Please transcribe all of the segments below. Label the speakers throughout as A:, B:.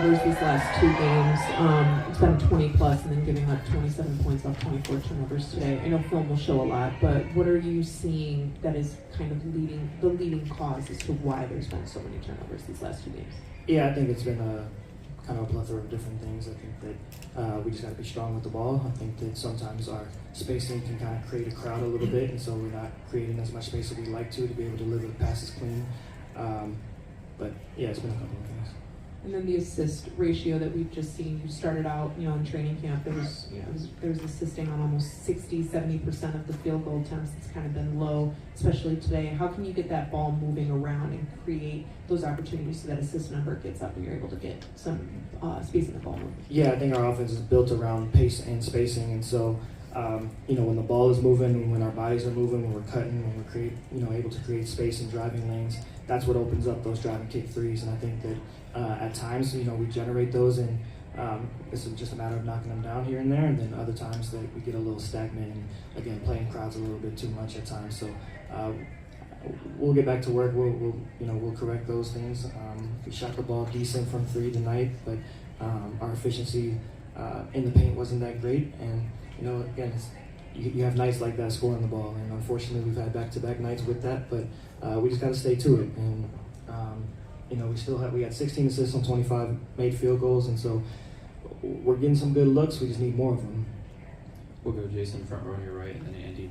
A: turnovers these last two games. It's been 20 plus and then giving up 27 points off 24 turnovers today. I know film will show a lot, but what are you seeing that is kind of the leading cause as to why there's been so many turnovers these last two games?
B: Yeah, I think it's been a kind of a plethora of different things. I think that we just got to be strong with the ball. I think that sometimes our spacing can kind of create a crowd a little bit, and so we're not creating as much space as we like to be able to deliver the passes clean. But yeah, it's been a couple of things.
A: And then the assist ratio that we've just seen, you started out, in training camp, there was assisting on almost 60-70% of the field goal attempts. It's kind of been low, especially today. How can you get that ball moving around and create those opportunities so that assist number gets up and you're able to get some space in the ball moving?
B: Yeah, I think our offense is built around pace and spacing, and so when the ball is moving, when our bodies are moving, when we're cutting, when we're able to create space and driving lanes, that's what opens up those drive and kick threes. And I think that at times, we generate those, and it's just a matter of knocking them down here and there. And then other times that we get a little stagnant, and again, playing crowds a little bit too much at times. So we'll get back to work. We'll correct those things. We shot the ball decent from three tonight, but our efficiency in the paint wasn't that great. And again, you have nights like that scoring the ball, and unfortunately we've had back-to-back nights with that, but we just got to stay to it. And we had 16 assists on 25 made field goals, and so we're getting some good looks. We just need more of them.
C: We'll go Jason, front row on your right, and then Andy.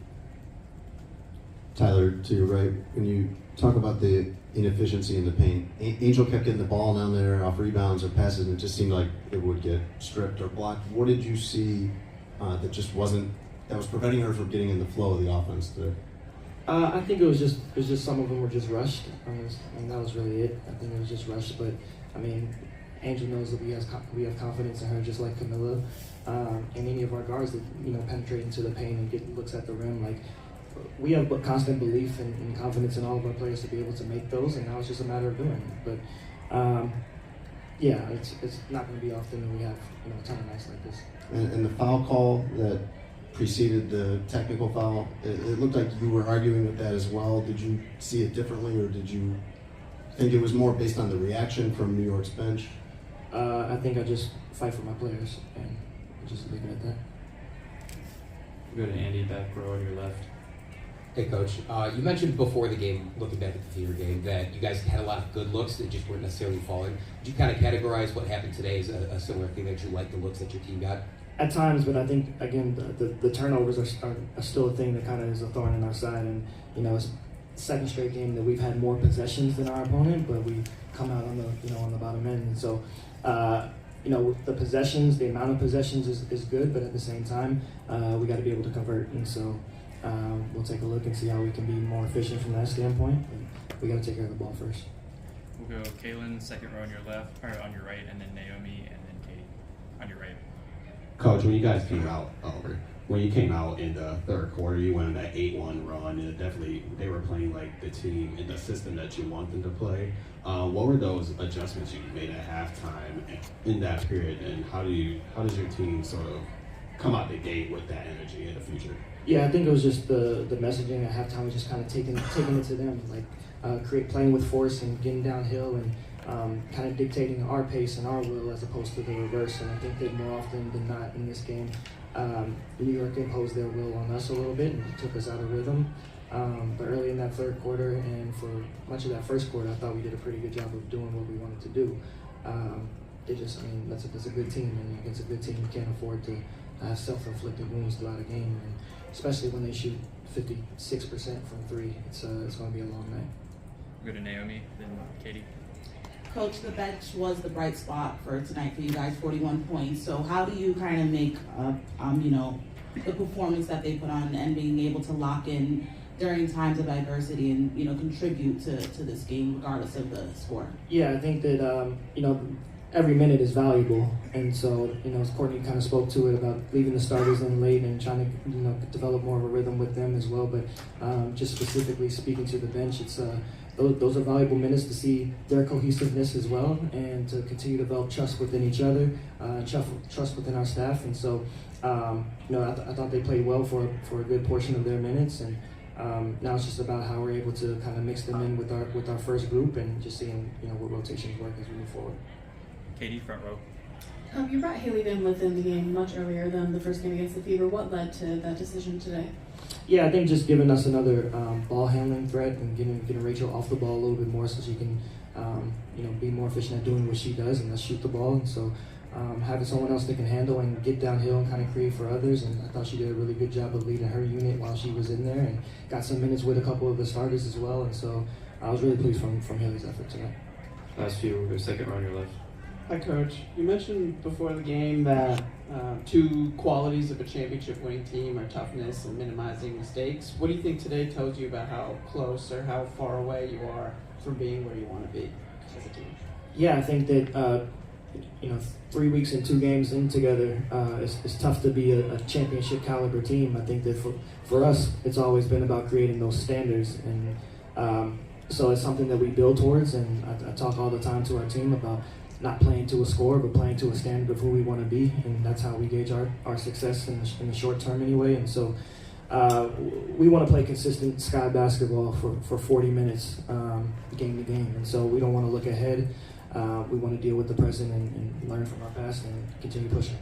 D: Tyler, to your right, when you talk about the inefficiency in the paint, Angel kept getting the ball down there off rebounds or passes, and it just seemed like it would get stripped or blocked. What did you see that was preventing her from getting in the flow of the offense today?
B: I think it was just some of them were just rushed. That was really it. I think it was just rushed. But Angel knows that we have confidence in her, just like Camilla, and any of our guards that penetrate into the paint and get looks at the rim. Like, we have constant belief and confidence in all of our players to be able to make those, and now it's just a matter of doing it. But yeah, it's not going to be often that we have a ton of nights like this.
D: And the foul call that preceded the technical foul, it looked like you were arguing with that as well. Did you see it differently, or did you think it was more based on the reaction from New York's bench?
B: I think I just fight for my players, and just leave it at that.
C: We'll go to Andy, back row on your left.
E: Hey, Coach. You mentioned before the game, looking back at the Fever game, that you guys had a lot of good looks that just weren't necessarily falling. Would you kind of categorize what happened today as a similar thing, that you like the looks that your team got?
B: At times, but I think, again, the turnovers are still a thing that kind of is a thorn in our side. And, it's the second straight game that we've had more possessions than our opponent, but we come out on the bottom end. And so, the possessions, the amount of possessions is good, but at the same time, we got to be able to convert. And so we'll take a look and see how we can be more efficient from that standpoint. But we got to take care of the ball first.
F: We'll go Kaylin, second row on your left, or on your right, and then Naomi, and then Katie on your right.
G: Coach, when you guys came out, in the third quarter, you went on that 8-1 run, and they were playing like the team in the system that you want them to play. What were those adjustments you made at halftime in that period, and how does your team sort of come out the gate with that energy in the future?
B: Yeah, I think it was just the messaging at halftime was just kind of taking it to them, like playing with force and getting downhill and kind of dictating our pace and our will as opposed to the reverse. And I think that more often than not in this game, New York imposed their will on us a little bit and took us out of rhythm. But early in that third quarter and for much of that first quarter, I thought we did a pretty good job of doing what we wanted to do. That's a good team, and against a good team, you can't afford to have self-inflicted wounds throughout a game, and especially when they shoot 56% from three. It's going to be a long night.
F: We'll go to Naomi, then Katie.
H: Coach, the bench was the bright spot for tonight for you guys, 41 points. So how do you kind of make, the performance that they put on and being able to lock in during times of adversity and, contribute to this game regardless of the score?
B: Yeah, I think that, every minute is valuable. And so, as Courtney kind of spoke to it about leaving the starters in late and trying to, develop more of a rhythm with them as well. But just specifically speaking to the bench, it's those are valuable minutes to see their cohesiveness as well and to continue to develop trust within each other, trust within our staff. And so, I thought they played well for a good portion of their minutes. And now it's just about how we're able to kind of mix them in with our first group and just seeing, what rotations work as we move forward.
F: Katie, front row.
I: You brought Haley Van Lith in the game much earlier than the first game against the Fever. What led to that decision today?
B: Yeah, I think just giving us another ball handling threat and getting Rachel off the ball a little bit more so she can be more efficient at doing what she does, and that's shoot the ball. And so having someone else that can handle and get downhill and kind of create for others, and I thought she did a really good job of leading her unit while she was in there and got some minutes with a couple of the starters as well. And so I was really pleased from Haley's effort tonight.
C: Last few, we'll go second row on your left.
J: Hi, Coach. You mentioned before the game that two qualities of a championship-winning team are toughness and minimizing mistakes. What do you think today tells you about how close or how far away you are from being where you want to be as a team?
B: Yeah, I think that 3 weeks and 2 games in together, it's tough to be a championship caliber team. I think that for us, it's always been about creating those standards, and so it's something that we build towards. And I talk all the time to our team about not playing to a score, but playing to a standard of who we want to be, and that's how we gauge our success in the short term anyway. And so we want to play consistent sky basketball for 40 minutes game to game, and so we don't want to look ahead. We want to deal with the present and learn from our past and continue pushing.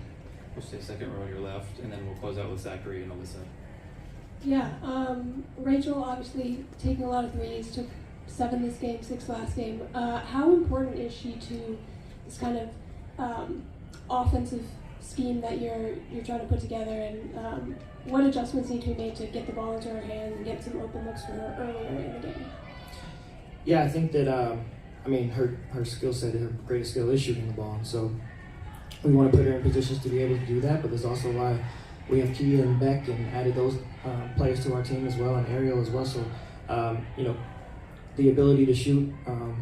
C: We'll stay second row on your left, and then we'll close out with Zachary and Alyssa.
K: Yeah, Rachel obviously taking a lot of threes, took 7 this game, 6 last game. How important is she to this kind of offensive scheme that you're trying to put together, and what adjustments need to be made to get the ball into her hands and get some open looks for her earlier in the game?
B: Yeah, I think that her skill set, her greatest skill is shooting the ball, and so we want to put her in positions to be able to do that. But there's also why we have Kia and Beck and added those players to our team as well, and Ariel as well. So the ability to shoot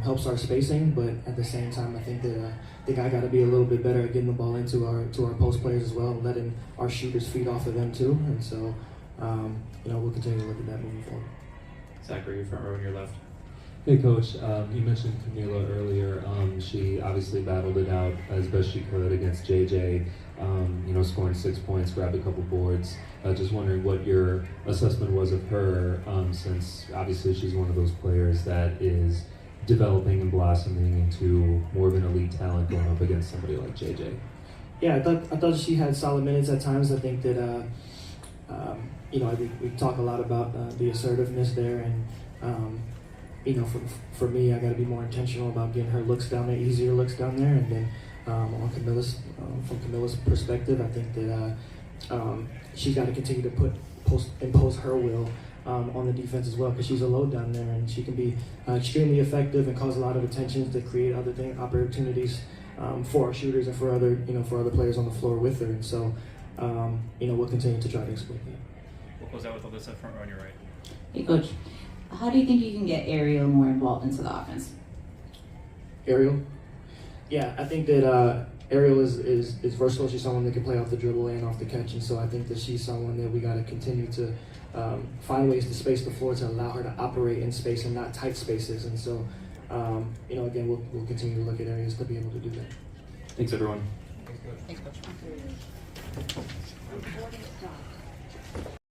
B: helps our spacing, but at the same time, I think I got to be a little bit better at getting the ball into our post players as well, and letting our shooters feed off of them too. And so we'll continue to look at that moving forward.
C: Zachary, front row on your left.
L: Hey Coach, you mentioned Camila earlier. She obviously battled it out as best she could against JJ, scoring 6 points, grabbed a couple boards. Just wondering what your assessment was of her, since obviously she's one of those players that is developing and blossoming into more of an elite talent going up against somebody like JJ.
B: Yeah, I thought she had solid minutes at times. I think that we talk a lot about the assertiveness there, and for me, I got to be more intentional about getting her looks down there, easier looks down there, and then from Camilla's perspective, I think that she's got to continue to impose her will on the defense as well, because she's a load down there, and she can be extremely effective and cause a lot of attention to create other opportunities for our shooters and for other players on the floor with her. And so we'll continue to try to exploit that.
F: We'll close out with Alyssa, front row on your right.
M: Hey Coach, how do you think you can get Ariel more involved into the offense?
B: Ariel? Yeah, I think that Ariel is versatile. She's someone that can play off the dribble and off the catch, and so I think that she's someone that we got to continue to find ways to space the floor to allow her to operate in space and not tight spaces. And so, again, we'll continue to look at areas to be able to do that.
C: Thanks, everyone.
H: Thanks, Coach.